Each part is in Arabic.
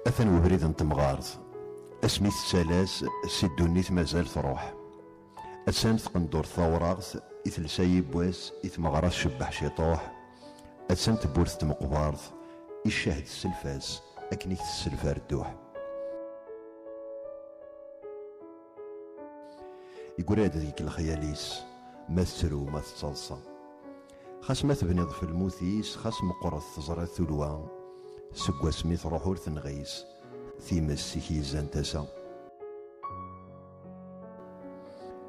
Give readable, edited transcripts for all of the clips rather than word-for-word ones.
أثن وبريد نتمغارض اسميت سالاس سي الدنيت مازال تروح أتسان تقندور ثوراغت إثل سايب واس إثمغراس شبح شيطوح أتسان تبورث تمقبارض الشاهد السلفاز أكنيك السلفار الدوح. يقول هذا ذيك الخياليس ما تسرو ما تتصلصى خاص ما تبنيض في الموثيس خاص مقرض تزرى ثلوان سقوا سميث روحور تنغيس في مسيكي زانتسا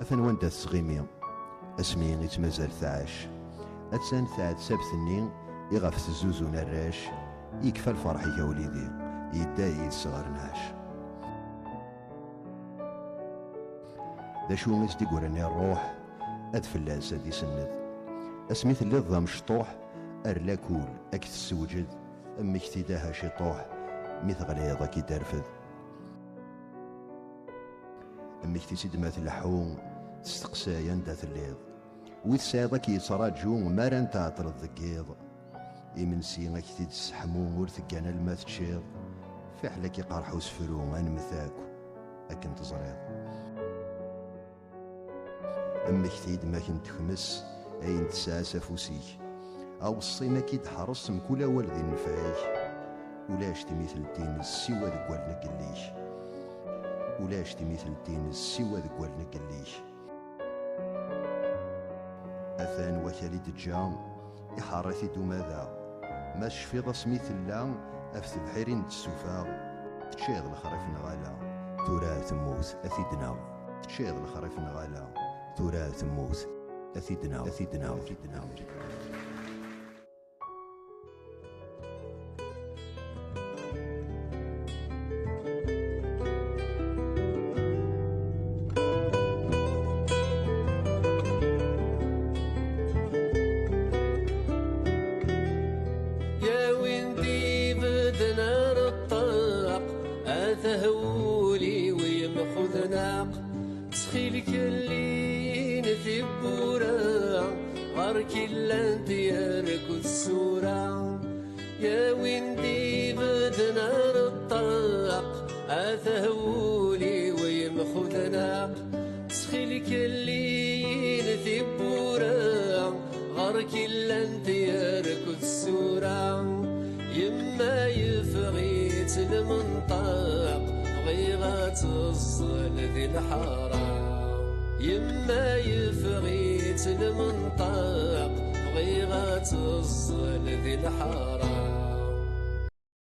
أثن واندا تسغيمي اسمي يتمازال ثعاش أتسان ثعاد سابثني يغف تزوزون الراش يكفى الفرح يا وليدي يداي الصغار نعاش ذا شو مسدي قراني الروح أدفلاس هادي سند اسميث اللي ضا مشطوح أرلاكول أكت السوجد أمك تداها شطوح مثل غليظة كي ترفد أمك تسيد مات اللحوم تستقسايا ندات الليض ويتسايضا كي يتراجو ماران تعطر الذقيض إمنسي غاكتي تسحمو ورثقانا الما تشيض في حلاكي قرحو سفرو غنمثاكو أكن تزريض أمك تيد ما كنت تخمس أين تساسا فوسيك أو الصيمة كي تحرص مكولا والذي نفايك ولاش تمثل الدين السوى ذك والنا قليش ولاش تمثل الدين السوى ذك والنا قليش أثان وكالي دجام يحرثي دوماذا ما شفيض سميث اللام أفت بحيرين تسوفا تشيض الخريف نغالا ثورا تموت أثيدنا تشيض الخريف نغالا ثورا تموت أثيدنا أثيدنا أثيدنا تهولي ويمخذ ناق تخيلك اللي نثبورا غارك إلا ديارك والسورة يا ويندي بدنا الطاق أتهولي ويمخذ ناق تخيلك اللي نثبورا غارك إلا ديارك والسورة يما يفغيت المنطق غيغات الظل ذي الحرام يما يفغيت المنطق غيغات الظل ذي الحرام